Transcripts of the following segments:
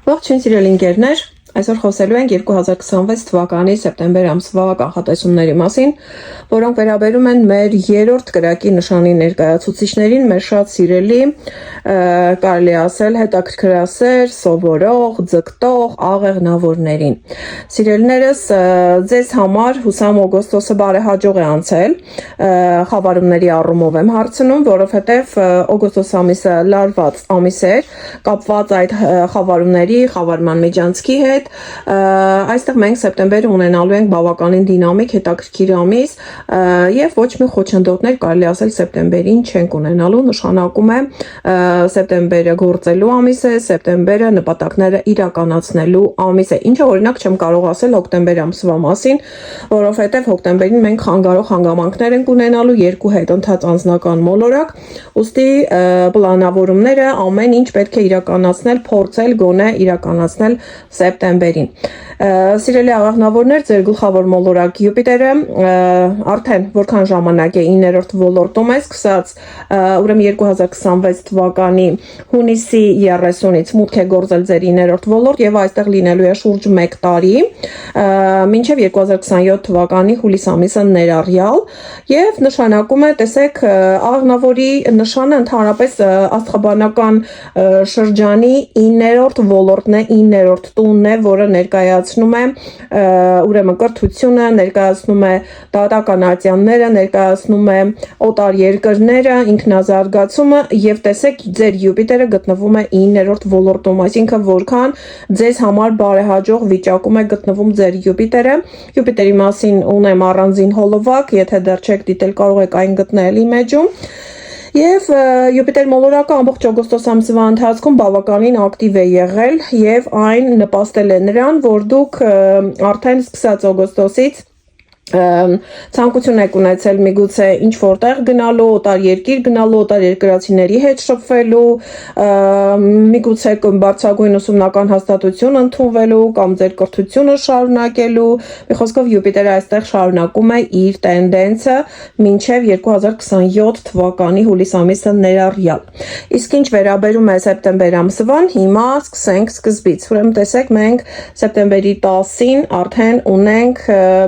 Ողջույն սիրելի ընկերներ, այսօր խոսելու ենք 2026 թվականի սեպտեմբեր ամսվա կանխատեսումների մասին, որոնք վերաբերում են մեր երրորդ կրակի նշանի ներկայացուցիչներին, մեր շատ սիրելի, կարելի ասել հետաքրքրասեր, սովորող, ձգտող, աղեղնավորներին։ Սիրելիներս, ձեզ համար հուսամ օգոստոսը բարեհաջող է անցել, խավարումների առումով եմ հարցնում, որովհետև օգոստոս ամիսը լարված ամիս էր, կապված այդ խավարումների, խավարման միջանցքի հետ, այստեղ մենք սեպտեմբերը ունենալու ենք բավականին դինամիկ, հետաքրքիր ամիս եւ ոչ մի խոչընդոտներ կարելի ասել սեպտեմբերին չենք ունենալու, նշանակում է սեպտեմբերը գործելու ամիս է, սեպտեմբերը նպատակները իրականացնելու ամիս է, ինչը օրինակ չեմ կարող ասել հոկտեմբեր ամսվա մասին, որովհետեւ հոկտեմբերին մենք խանգարող հանգամանքներ ենք ունենալու, երկու հետընթաց անձնական մոլորակ, ուստի պլանավորումները ամեն ինչ պետք է իրականացնել, փորձել գոնե իրականացնել սեպտեմբերին։ Սիրելի աղեղնավորներ, ձեր գլխավոր մոլորակ Յուպիտերը արդեն որքան ժամանակ է 9-րդ ոլորտում է, սկսած ուրեմն 2026 թվականի հունիսի 30-ից մուտք է գործել ձեր 9-րդ ոլորտ եւ այստեղ լինելու է շուրջ 1 տարի, մինչեւ 2027 թվականի հուլիս ամիսը ներառյալ եւ նշանակում է, տեսեք, աղեղնավորի նշանը ընդհանրապես աստղաբանական շրջանի 9-րդ ոլորտն է, 9-րդ տունն է, որը ներկայացնում է ուրեմն կրթությունը, ներկայացնում է դատական ատյանները, ներկայացնում է օտար երկրները, ինքնազարգացումը եւ տեսեք ձեր Յուպիտերը գտնվում է 9-րդ ոլորտում, այսինքն որքան ձեզ համար բարեհաջող վիճակում է գտնվում ձեր Յուպիտերը։ Յուպիտերի մասին ունեմ առանձին հոլովակ, եթե դեռ չեք դիտել, կարող եք այն գտնել իմեջում։ Եվ Յուպիտեր մոլորակը ամբողջ օգոստոս ամսվա ընթացքում բավականին ակտիվ է եղել եւ այն նպաստել է նրան, որ դուք արդեն սկսած օգոստոսից ցանկություն եք ունեցել միգուցե ինչ որտեղ գնալու, օտար երկիր գնալու, օտար երկրացիների հետ շփվելու, միգուցե բարձրագույն ուսումնական հաստատություն ընդունվելու կամ ձեր կրթությունը շարունակելու, մի խոսքով Յուպիտերը այստեղ շարունակում է իր տենդենսը մինչև 2027 թվականի հուլիս ամիսը ներառյալ։ Իսկ ինչ վերաբերում է սեպտեմբեր ամսվան, հիմա սկսենք սկզբից։ Ուրեմն տեսեք, մենք սեպտեմբերի 10-ին արդեն ունենք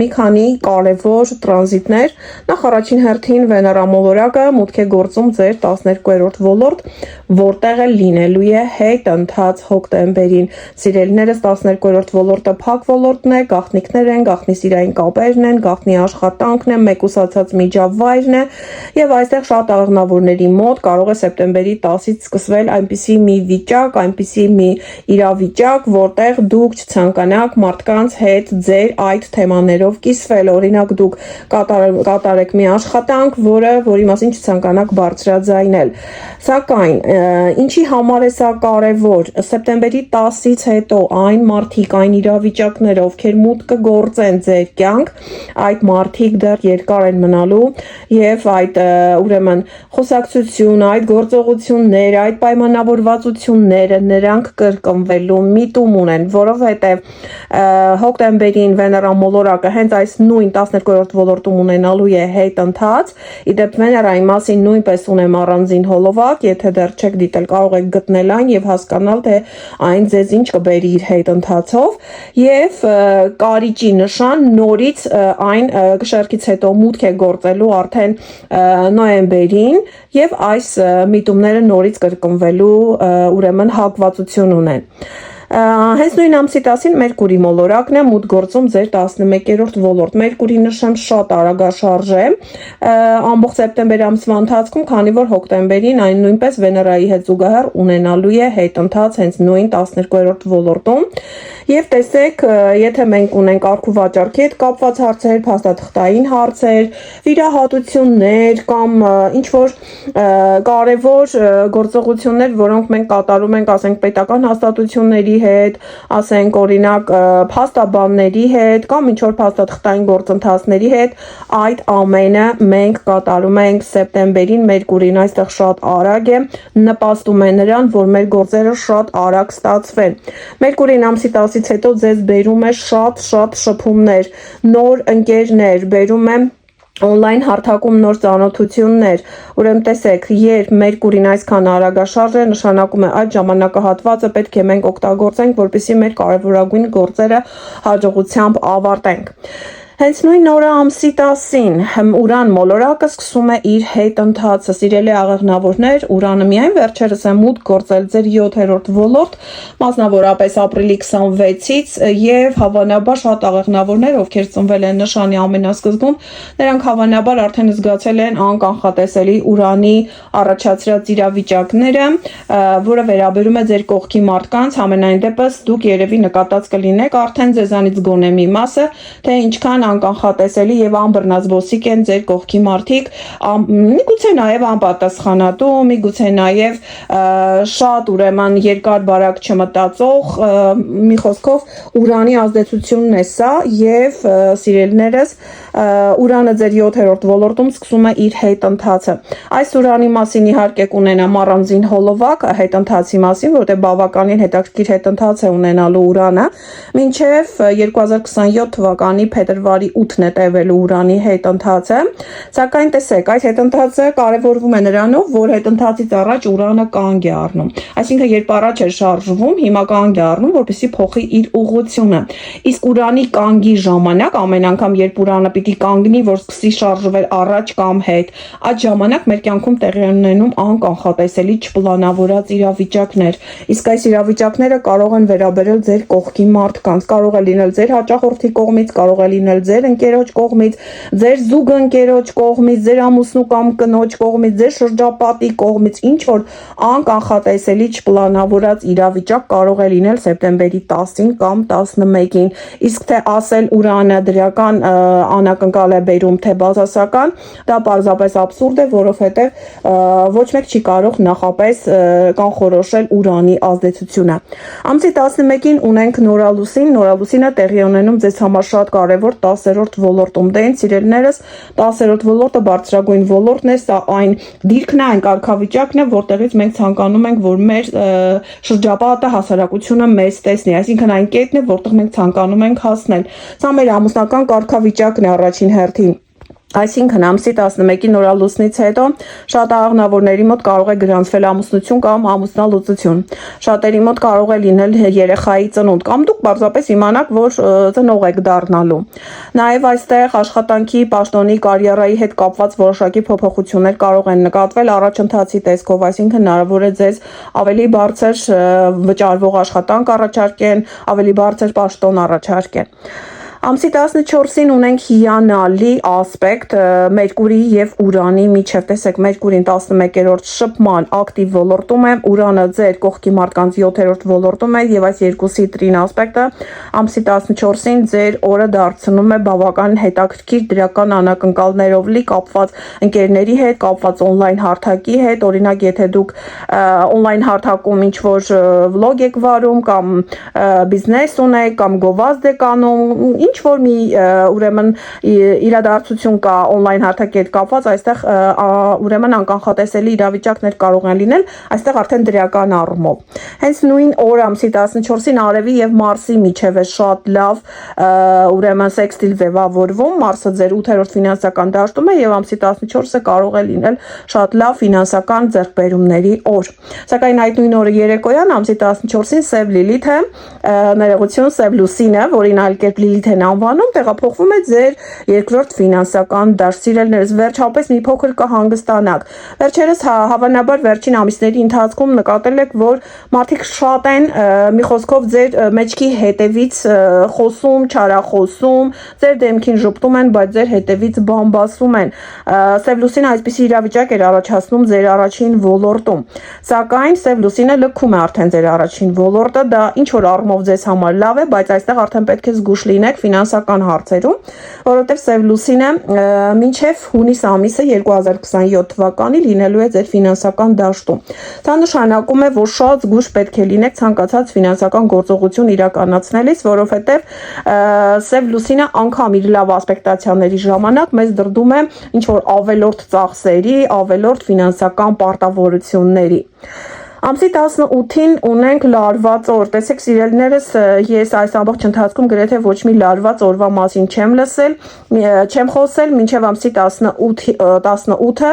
մի քանի կարևոր տրանզիտներ, նախ առաջին հերթին վեներամոլորակը մուտք է գործում ձեր 12-րդ ոլորտ, որտեղ է լինելու է հետընթաց հոկտեմբերին։ Սիրելիներս, 12-րդ ոլորտը փակ ոլորտն է, գաղտնիքներ են, գաղտնիսիրային կապերն են, գաղտնի աշխատանքն է, մեկուսացած միջավայրն է, եւ այստեղ շատ աղեղնավորների մոտ կարող է սեպտեմբերի 10-ից սկսվել այնպիսի մի վիճակ, այնպիսի մի իրավիճակ, որտեղ դուք չցանկանաք մարդկանց հետ ձեր այդ թեմաներով կիսվել, օրինակ դուք կատարեք մի աշխատանք, որի մասին չցանկանաք բարձրաձայնել։ Սակայն ինչի համար է սա կարևոր։ Սեպտեմբերի 10-ից հետո այն մարդիկ, այն իրավիճակներ, ովքեր մուտք կգործեն ձեր կյանք, այդ մարդիկ դեռ երկար են մնալու եւ այդ ուրեմն խոսակցությունը, այդ գործողությունները, այդ պայմանավորվածությունները նրանք կրկնվելու միտում ունեն, որովհետեւ հոկտեմբերին վեներամոլորակը հենց այս նույն 12-րդ ոլորտում ունենալու է հետընթաց։ Իդեպ վեներայի մասին նույնպես ունեմ առանձին հոլովակ, եթե դեռ չեք դիտել, կարող եք գտնել այն եւ հասկանալ, թե այն ձեզ ինչ կբերի իր հետընթացով, եւ կարիճի նշան նորից այն շերկից հետո մուտք է գործելու արդեն նոյեմբերին եւ այս միտումները նորից կրկնվելու ուրեմն հակվածություն ունեն։ Հենց նույն ամսի 10-ին Մերկուրի մոլորակն է մուտք գործում ձեր 11-րդ ոլորտ։ Մերկուրի նշան շատ արագաշարժ է ամբողջ սեպտեմբեր ամսվա ընթացքում, քանի որ հոկտեմբերին այն նույնպես Վեներայի հետ զուգահեռ ունենալու է հետընթաց հենց նույն 12-րդ ոլորտում։ Եվ տեսեք, եթե մենք ունենք արք ու վաճառքի հետ կապված հարցեր, փաստաթղթային հարցեր, վիրահատություններ կամ ինչ որ կարևոր գործողություններ, որոնք մենք կատարում ենք, ասենք պետական հաստատությունների հետ, ասենք օրինակ փաստաբանների հետ կամ ինչ որ փաստաթղթային գործընթացների հետ, այդ ամենը մենք կատարում ենք սեպտեմբերին, Մերկուրին այստեղ շատ արագ է, նպաստում է նրան, որ մեր գործերը շատ արագ ստացվեն։ Մերկուրին ամսի 10-ից հետո ձեզ բերում է շատ շփումներ, նոր ընկերներ, բերում է Օնլայն հարթակում նոր ծանոթություններ, ուրեմն տեսեք, երբ Մերկուրին այսքան արագաշարժ է, նշանակում է այդ ժամանակահատվածը պետք է մենք օգտագործենք, որպեսզի մեր կարևորագույն գործերը հաջողությամբ ավարտենք։ Հենց նույն օրը ամսի 10-ին Ուրան մոլորակը սկսում է իր հետընթացը, սիրելի աղեղնավորներ, Ուրանը միայն վերջերս է մուտք գործել ձեր 7-րդ ոլորտ, մասնավորապես ապրիլի 26-ից եւ հավանաբար շատ աղեղնավորներ, ովքեր ծնվել են նշանի ամենասկզբում, նրանք հավանաբար արդեն զգացել են անկանխատեսելի Ուրանի առաջացրած իրավիճակները, որը վերաբերում է ձեր կողքի մարդկանց, համենայն դեպս դուք երևի նկատած կլինեք արդեն ձեզանից գոնե մի մասը, թե ինչքան անկանխատեսելի եւ անբռնազբոսիկ են ձեր կողքի մարդիկ, միգուցե նաեւ անպատասխանատու, միգուցե նաեւ շատ ուրեմն երկար բարակ չմտածող, մի խոսքով Ուրանի ազդեցությունն է սա եւ սիրելիներս, Ուրանը ձեր 7-րդ ոլորտում սկսում է իր հետընթացը։ Այս Ուրանի մասին իհարկե կունենամ առանձին հոլովակ հետընթացի մասին, որտեղ բավականին հետաքրքիր հետընթաց է ունենալու Ուրանը, մինչեւ 2027 թվականի փետրվարի 8-ն է տևելու Ուրանի հետընթացը, սակայն տեսեք, այդ հետընթացը կարևորվում է նրանով, որ հետընթացից առաջ Ուրանը կանգ է առնում, այսինքն երբ առաջ էր շարժվում, հիմա կանգ է առնում, որպեսզի փոխի իր ուղղությունը, իսկ Ուրանի կանգի ժամանակ, ամեն անգամ երբ Ուրանը պիտի կանգնի, որ սկսի շարժվել առաջ կամ հետ, այդ ժամանակ մեր կյանքում տեղի են ունենում անկանխատեսելի չպլանավորած իրավիճակներ, իսկ այս իրավիճակները կարող են վերաբերել ձեր կողքի մարդկանց, կարող է լինել ձեր հաճախորդի կողմից, կարող է լինել ձեր ընկերոջ կողմից, ձեր զուգընկերոջ կողմից, ձեր ամուսնու կամ կնոջ կողմից, ձեր շրջապատի կողմից, ինչ որ անկանխատեսելի չպլանավորած իրավիճակ կարող է լինել սեպտեմբերի 10-ին կամ 11-ին, իսկ թե ասել Ուրանը դրական անակնկալ է բերում, թե բացասական, դա պարզապես աբսուրդ է, որովհետև ոչ մեկ չի կարող նախապես կանխորոշել Ուրանի ազդեցությունը։ Ամսի 11-ին ունենք նորալուսին, նորալուսինը տեղի ունենում ձեզ համար շատ կարևոր 10-րդ ոլորտում, դե ինձ սիրելիներս 10-րդ ոլորտը բարձրագույն ոլորտն է, սա այն դիրքն է, այն կարգավիճակն է, որտեղից մենք ցանկանում ենք, որ մեր շրջապատը, հասարակությունը մեզ տեսնի, այսինքն այն կետն է, որտեղ մենք ցանկանում ենք հասնել։ Սա մեր ամուսնական կարգավիճակն է առաջին հերթին։ Այսինքն ամսի 11-ի նորալուսնից հետո շատ աղնավորների մոտ կարող է գրանցվել ամուսնություն կամ ամուսնալուծություն։ Շատերի մոտ կարող է լինել երեխայի ծնունդ կամ դուք պարզապես իմանաք, որ ծնող եք դառնալու։ Նաև այստեղ աշխատանքի, պաշտոնի, կարիերայի հետ կապված որոշակի փոփոխություններ կարող են նկատվել առաջընթացի տեսքով, այսինքն հնարավոր է ձեզ ավելի բարձր վճարվող աշխատանք առաջարկեն, ավելի բարձր պաշտոն առաջարկեն։ Ամսի 14-ին ունենք հիանալի ասպեկտ Մերկուրի եւ Ուրանի միջև, տեսեք, Մերկուրին 11-րդ շփման ակտիվ ոլորտում է, Ուրանը ձեր կողքի մարդկանց 7-րդ ոլորտում է եւ այս երկուսի տրին ասպեկտը ամսի 14-ին ձեր օրը դարձնում է բավական հետաքրքիր դրական անակնկալներով լի, կապված ընկերների հետ, կապված օնլայն հարթակի հետ, օրինակ եթե դուք օնլայն հարթակում ինչ որ վլոգ եք վարում կամ բիզնես ունեք կամ գովազդ եք անում, ինչ որ մի ուրեմն իրադարձություն կա օնլայն հարթակի հետ կապված, այստեղ ուրեմն անկանխատեսելի իրավիճակներ կարող են լինել, այստեղ արդեն դրական առումով։ Հենց նույն օր ամսի 14-ին Արևի եւ Մարսի միջև է շատ լավ ուրեմն սեքստիլ ձևավորվում, Մարսը ձեր 8-րդ ֆինանսական դաշտում է եւ ամսի 14-ը կարող է լինել շատ լավ ֆինանսական ձեռքբերումների օր։ Սակայն այդ նույն օրը երեկոյան ամսի 14-ին Սև Լիլիթը, ներողություն, Սև Լուսինը, որին այլ կերպ Լիլիթ են անվանում, տեղափոխվում է ձեր երկրորդ ֆինանսական դաշտ, սիրելիներս, վերջապես մի փոքր կհանգստանաք։ Վերջերս հավանաբար վերջին ամիսների ընթացքում նկատել եք, որ մարդիկ շատ են, մի խոսքով ձեր մեջքի հետևից խոսում, չարախոսում, ձեր դեմքին ժպտում են, բայց ձեր հետևից բամբասում են։ Սև Լուսինը այսպիսի իրավիճակ էր առաջացնում ձեր առաջին ոլորտում։ Սակայն Սև Լուսինը լքում է արդեն ձեր առաջին ոլորտը, դա ինչ որ առումով ձեզ համար լավ է, բայց այստեղ արդեն պետք է զգուշ լինեք ֆինանսական հարցերում, որովհետև Սև Լուսինը մինչև հունիս ամիսը 2027 թվականի լինելու է ձեր ֆինանսական դաշտում։ Դա նշանակում է, որ շատ զգուշ պետք է լինեք ցանկացած ֆինանսական գործողություն իրականացնելիս, որովհետև Սև Լուսինը անգամ իր լավ ասպեկտացիաների ժամանակ մեզ դրդում է ինչ որ ավելորդ ծախսերի, ավելորդ ֆինանսական պարտավորությունների։ Ամսի 18-ին ունենք լարված օր։ Տեսեք սիրելիներս, ես այս ամբողջ ընթացքում գրեթե ոչ մի լարված օրվա մասին չեմ խոսել, մինչև ամսի 18-ը,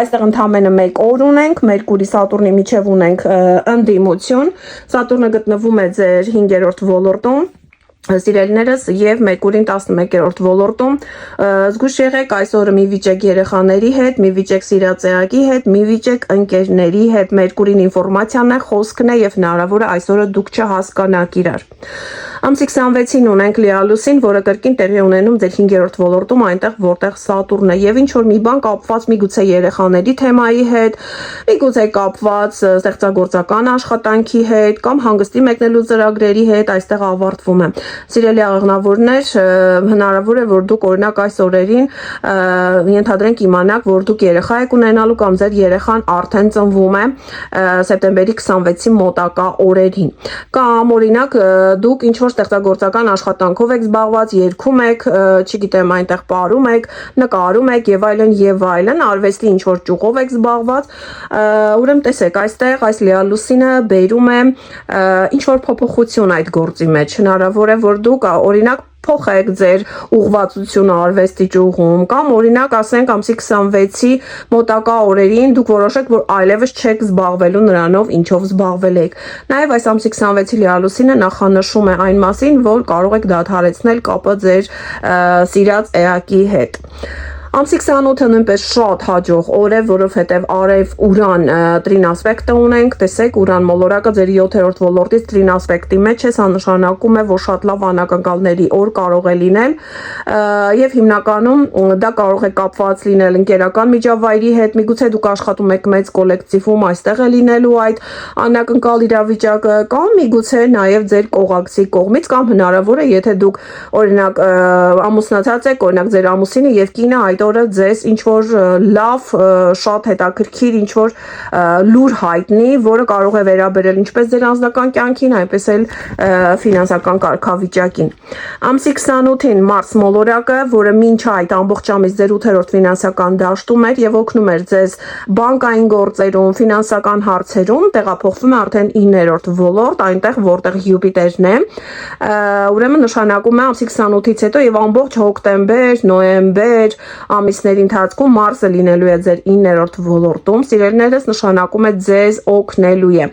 այստեղ ընդամենը 1 օր ունենք, Մերկուրի Սատուրնի միջև ունենք ընդդիմություն, Սատուրնը գտնվում է ձեր 5-րդ ոլորտում, սիրելիներս եւ Մերկուրին 11-րդ ոլորտում, զգուշ եղեք այս օրը մի վիճեք երեխաների հետ, մի վիճեք սիրածայակի հետ, մի վիճեք ընկերների հետ, Մերկուրին ինֆորմացիան է, խոսքն է եւ հնարավոր է այս օրը դուք չհասկանաք իրար։ Ամսի 26-ին ունենք լիալուսին, որը կրկին տեղի ունենում ձեր 5-րդ ոլորտում, այնտեղ որտեղ Սատուրնն է եւ ինչ որ մի բան կապված միգուցե երեխաների թեմայի հետ, միգուցե կապված ստեղծագործական աշխատանքի հետ կամ հանգստի մեկնելու ծրագրերի հետ այստեղ ավարտվում է։ Սիրելի աղեղնավորներ, հնարավոր է որ դուք օրինակ այս օրերին ենթադրենք իմանաք, որ դուք երեխա եք ունենալու կամ ձեր երեխան արդեն ծնվում է սեպտեմբերի 26-ի մոտակա օրերին։ Կամ օրինակ դուք ինչ որ ստեղծագործական աշխատանքով եք զբաղված, երգում եք, չգիտեմ, այնտեղ պարում եք, նկարում եք եւ այլն, արվեստի ինչ որ ճյուղով եք զբաղված, ուրեմն տեսեք, այստեղ այս լիալուսինը բերում է ինչ որ փոփոխություն այդ գործի մեջ, հնարավոր է որ դուք օրինակ փոխեք ձեր ուղղվածությունը արվեստի ճյուղում կամ օրինակ ասենք ամսի 26-ի մոտակա օրերին դուք որոշեք որ այլևս չեք զբաղվելու նրանով ինչով զբաղվել եք։ Նաև այս ամսի 26-ի լիալուսինը նախանշում է այն մասին, որ կարող եք դադարեցնել կապը ձեր սիրած էակի հետ։ Ամսի 28-ը նույնպես շատ հաջող օր է, որովհետև Արև Ուրան տրին ասպեկտը ունենք, տեսեք Ուրան մոլորակը ձեր 7-րդ ոլորտից տրին ասպեկտի մեջ է, սա նշանակում է, որ շատ լավ անակնկալների օր կարող է լինել եւ հիմնականում դա կարող է կապված լինել ընկերական միջավայրի հետ, միգուցե դուք աշխատում եք մեծ կոլեկտիվում, այստեղ է լինելու այդ անակնկալ իրավիճակը կամ միգուցե նաեւ ձեր կողակցի կողմից կամ հնարավոր է, եթե դուք օրինակ ամուսնացած եք, օրինակ ձեր ամուսինը եւ կինը այդ օրը ձեզ ինչ որ լավ, շատ հետաքրքիր ինչ որ լուր հայտնի, որը կարող է վերաբերել ինչպես ձեր անձնական կյանքին, այնպես էլ ֆինանսական կարգավիճակին։ Ամսի 28-ին Մարս մոլորակը, որը մինչ այդ ամբողջ ամիս ձեր 8-րդ ֆինանսական դաշտում էր եւ օգնում էր ձեզ բանկային գործերում, ֆինանսական հարցերում, տեղափոխվում է արդեն 9-րդ ոլորտ, այնտեղ որտեղ Յուպիտերն է։ Ուրեմն նշանակում է ամսի 28-ից հետո եւ ամբողջ հոկտեմբեր, նոյեմբեր ամիսների ընթացքում Մարսը լինելու է ձեր 9-րդ ոլորտում, սիրելիներս նշանակում է ձեզ օգնելու է,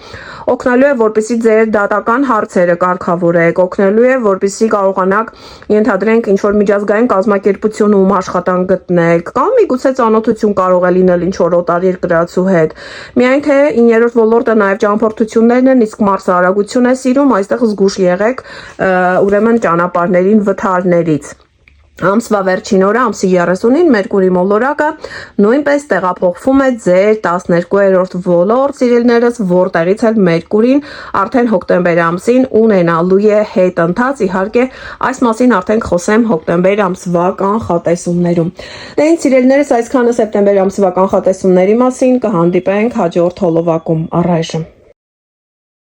որպեսզի ձեր դատական հարցերը կարգավորեք, օգնելու է, որպեսզի կարողանաք ենթադրենք ինչ որ միջազգային կազմակերպությունում աշխատանք գտնեք, կամ միգուցե ծանոթություն կարող է լինել ինչ որ օտարերկրացու հետ։ Միայն թե 9-րդ ոլորտը նաև ճամփորդություններն են, իսկ Մարսը արագություն է սիրում, այստեղ զգուշ եղեք ուրեմն ճանապարհներին վթարներից։ Ամսվա վերջին օրը ամսի 30-ին Մերկուրի մոլորակը նույնպես տեղափոխվում է ձեր 12-րդ ոլորտ, սիրելիներս, որտեղից էլ Մերկուրին արդեն հոկտեմբեր ամսին ունենալու է հետընթաց, իհարկե այս մասին արդեն խոսեմ հոկտեմբեր ամսվա կանխատեսումներում։ Դե ինձ սիրելիներս, այսքանը սեպտեմբեր ամսվա կանխատեսումների մասին, կհանդիպենք հաջորդ հոլովակում, առայժմ։